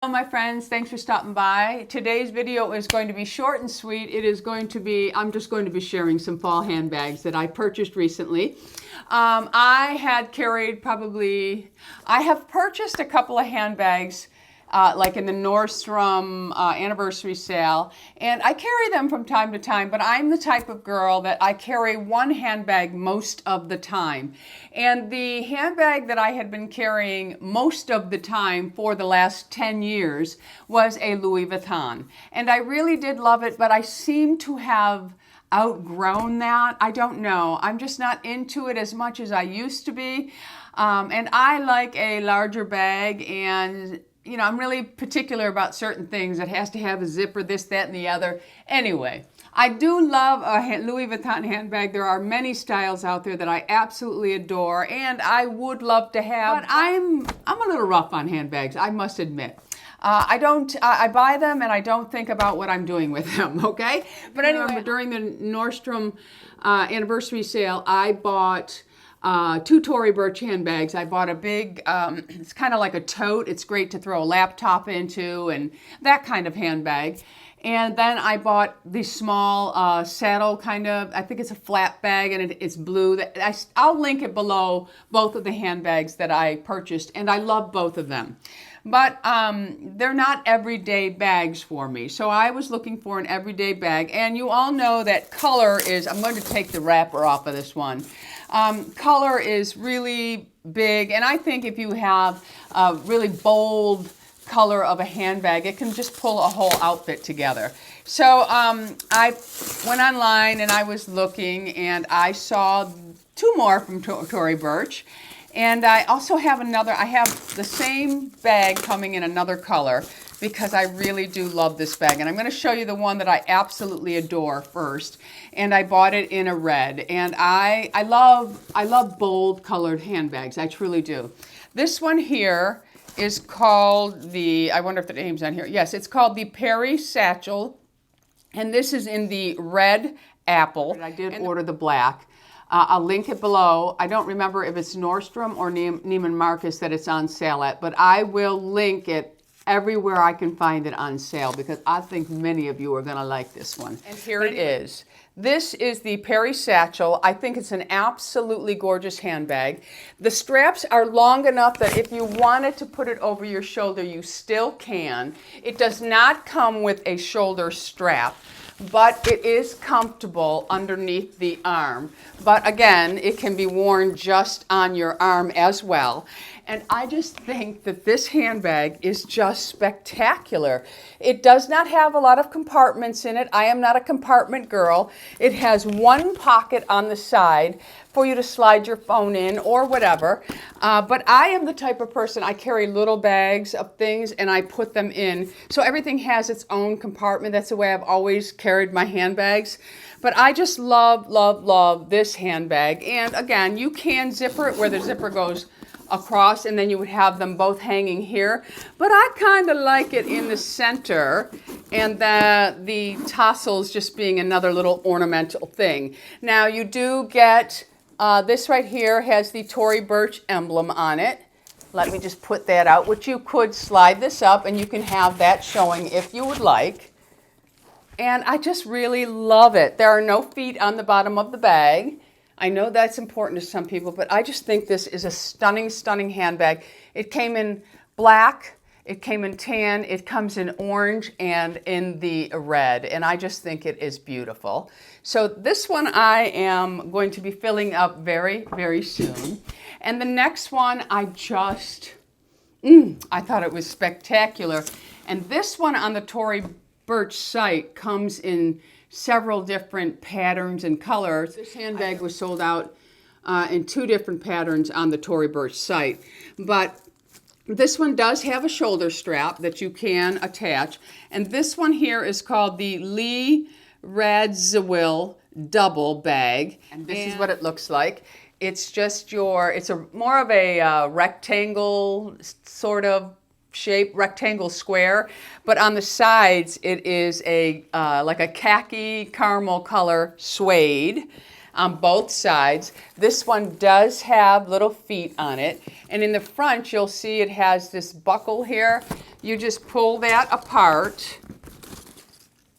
Hello my friends, thanks for stopping by. Today's video is going to be short and sweet. It is going to be, I'm just going to be sharing some fall handbags that I purchased recently. I have purchased a couple of handbags like in the Nordstrom anniversary sale, and I carry them from time to time, but I'm the type of girl that I carry one handbag most of the time. And the handbag that I had been carrying most of the time for the last 10 years was a Louis Vuitton. And I really did love it, but I seem to have outgrown that. I don't know. I'm just not into it as much as I used to be. And I like a larger bag, and you know, I'm really particular about certain things. It has to have a zipper, this, that, and the other. Anyway, I do love a Louis Vuitton handbag. There are many styles out there that I absolutely adore, and I would love to have. But I'm a little rough on handbags, I must admit. I buy them and I don't think about what I'm doing with them, okay? But anyway, during the Nordstrom anniversary sale, I bought two Tory Burch handbags. I bought a big, it's kind of like a tote. It's great to throw a laptop into and that kind of handbag. And then I bought the small saddle kind of, I think it's a flat bag, and it's blue. I'll link it below, both of the handbags that I purchased, and I love both of them. But they're not everyday bags for me. So I was looking for an everyday bag, and you all know that color is, I'm going to take the wrapper off of this one. Color is really big, and I think if you have a really bold color of a handbag, it can just pull a whole outfit together. So I went online and I was looking, and I saw two more from Tory Burch. And I also have I have the same bag coming in another color because I really do love this bag. And I'm going to show you the one that I absolutely adore first. And I bought it in a red. And I love bold colored handbags. I truly do. This one here is called I wonder if the name's on here. Yes, it's called the Perry Satchel. And this is in the red apple. I did order the black. I'll link it below. I don't remember if it's Nordstrom or Neiman Marcus that it's on sale at, but I will link it everywhere I can find it on sale because I think many of you are going to like this one. And here it is. This is the Perry Satchel. I think it's an absolutely gorgeous handbag. The straps are long enough that if you wanted to put it over your shoulder, you still can. It does not come with a shoulder strap, but it is comfortable underneath the arm. But again, it can be worn just on your arm as well. And I just think that this handbag is just spectacular. It does not have a lot of compartments in it. I am not a compartment girl. It has one pocket on the side for you to slide your phone in or whatever. But I am the type of person, I carry little bags of things and I put them in. So everything has its own compartment. That's the way I've always carried my handbags. But I just love, love, love this handbag. And again, you can zipper it where the zipper goes across, and then you would have them both hanging here. But I kind of like it in the center, and the tassels just being another little ornamental thing. Now you do get, this right here has the Tory Burch emblem on it. Let me just put that out, which you could slide this up and you can have that showing if you would like. And I just really love it. There are no feet on the bottom of the bag. I know that's important to some people, but I just think this is a stunning, stunning handbag. It came in black, it came in tan, it comes in orange and in the red, and I just think it is beautiful. So this one I am going to be filling up very, very soon. And the next one I thought it was spectacular. And this one on the Tory Burch site comes in several different patterns and colors. This handbag was sold out in two different patterns on the Tory Burch site. But this one does have a shoulder strap that you can attach. And this one here is called the Lee Radziwill double bag. And this is what it looks like. It's just it's more of a rectangle sort of shape, rectangle square, but on the sides it is like a khaki caramel color suede. on both sides. This one does have little feet on it. And in the front, you'll see it has this buckle here. You just pull that apart.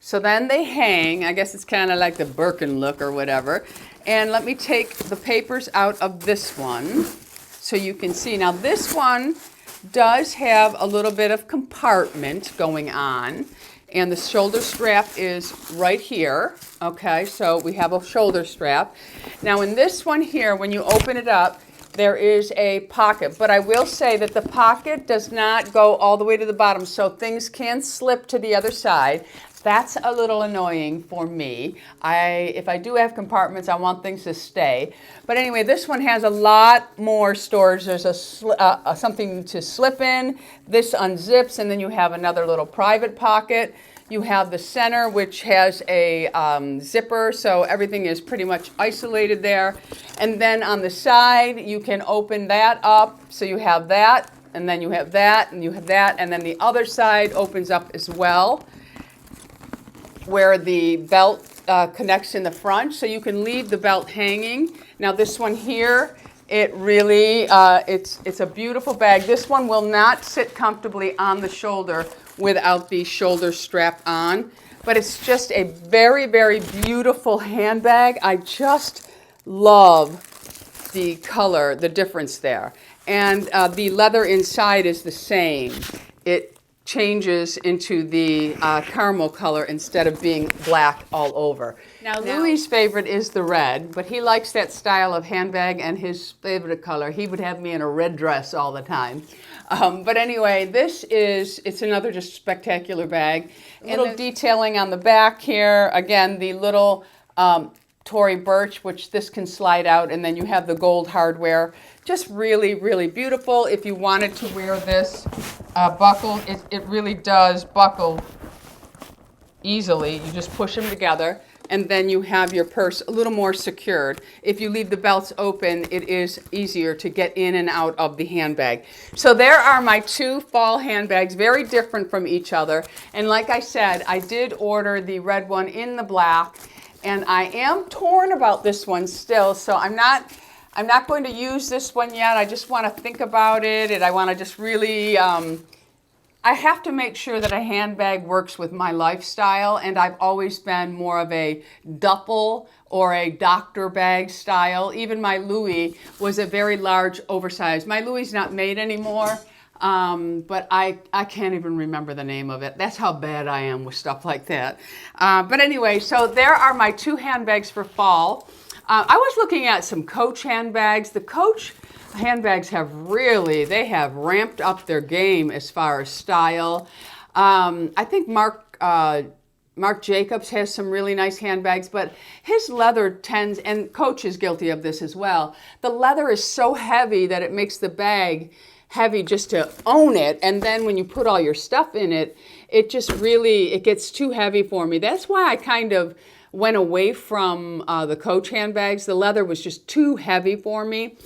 So then they hang. I guess it's kind of like the Birkin look or whatever. And let me take the papers out of this one so you can see. Now this one does have a little bit of compartment going on. And the shoulder strap is right here. Okay, so we have a shoulder strap. Now in this one here, when you open it up, there is a pocket. But I will say that the pocket does not go all the way to the bottom, so things can slip to the other side. That's a little annoying for me. If I do have compartments, I want things to stay. But anyway, this one has a lot more storage. There's something to slip in. This unzips, and then you have another little private pocket. You have the center, which has a zipper, so everything is pretty much isolated there. And then on the side, you can open that up. So you have that, and then you have that, and you have that, and then the other side opens up as well, where the belt connects in the front, so you can leave the belt hanging. Now this one here, it really, it's a beautiful bag. This one will not sit comfortably on the shoulder without the shoulder strap on, but it's just a very, very beautiful handbag. I just love the color, the difference there. And the leather inside is the same. It changes into the caramel color instead of being black all over. Now Louis' favorite is the red, but he likes that style of handbag, and his favorite color, he would have me in a red dress all the time. But anyway, it's another just spectacular bag. A little detailing on the back here. Again, the little Tory Burch, which this can slide out, and then you have the gold hardware. Just really, really beautiful. If you wanted to wear this buckle, it really does buckle easily. You just push them together, and then you have your purse a little more secured. If you leave the belts open, it is easier to get in and out of the handbag. So there are my two fall handbags, very different from each other. And like I said, I did order the red one in the black, and I am torn about this one still, so I'm not going to use this one yet. I just want to think about it, and I want to just really, I have to make sure that a handbag works with my lifestyle, and I've always been more of a duffel or a doctor bag style. Even my Louis was a very large, oversized. My Louis is not made anymore, but I can't even remember the name of it. That's how bad I am with stuff like that. But anyway, so there are my two handbags for fall. I was looking at some Coach handbags. The Coach handbags have ramped up their game as far as style. I think Marc Jacobs has some really nice handbags, but his leather tends, and Coach is guilty of this as well, the leather is so heavy that it makes the bag heavy just to own it, and then when you put all your stuff in it, it gets too heavy for me. That's why I kind of went away from the Coach handbags. The leather was just too heavy for me.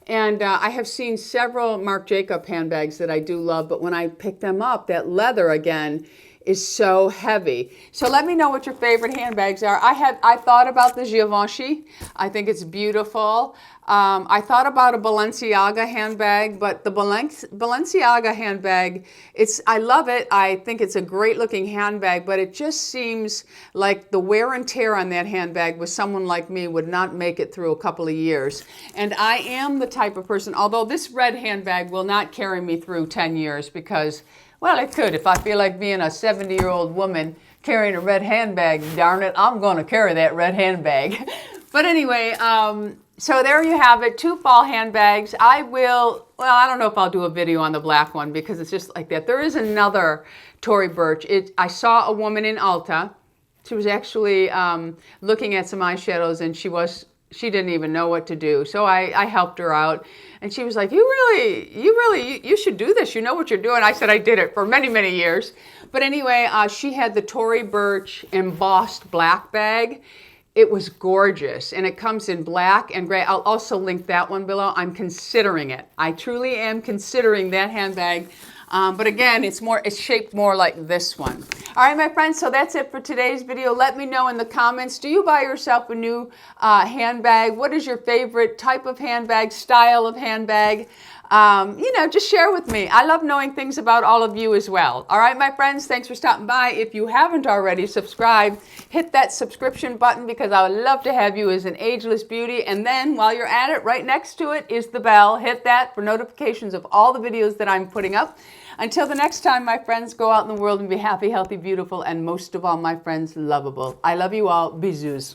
And I have seen several Marc Jacobs handbags that I do love, but when I pick them up, that leather again is so heavy. So let me know what your favorite handbags are. I thought about the Givenchy. I think it's beautiful. I thought about a Balenciaga handbag, but the Balenciaga handbag, I love it. I think it's a great looking handbag, but it just seems like the wear and tear on that handbag with someone like me would not make it through a couple of years. And I am the type of person, although this red handbag will not carry me through 10 years because, well, it could. If I feel like being a 70-year-old woman carrying a red handbag, darn it, I'm going to carry that red handbag. But anyway, so there you have it, two fall handbags. I don't know if I'll do a video on the black one because it's just like that. There is another Tory Burch. I saw a woman in Ulta. She was actually looking at some eyeshadows, and she didn't even know what to do. So I helped her out, and she was like, you should do this. You know what you're doing. I said I did it for many, many years. But anyway, she had the Tory Burch embossed black bag. It was gorgeous, and it comes in black and gray. I'll also link that one below. I'm considering it. I truly am considering that handbag. But again, it's shaped more like this one. All right, my friends, so that's it for today's video. Let me know in the comments, do you buy yourself a new handbag? What is your favorite type of handbag, style of handbag? You know, just share with me. I love knowing things about all of you as well. All right, my friends, thanks for stopping by. If you haven't already subscribed, hit that subscription button because I would love to have you as an ageless beauty. And then while you're at it, right next to it is the bell. Hit that for notifications of all the videos that I'm putting up. Until the next time, my friends, go out in the world and be happy, healthy, beautiful, and most of all, my friends, lovable. I love you all. Bisous.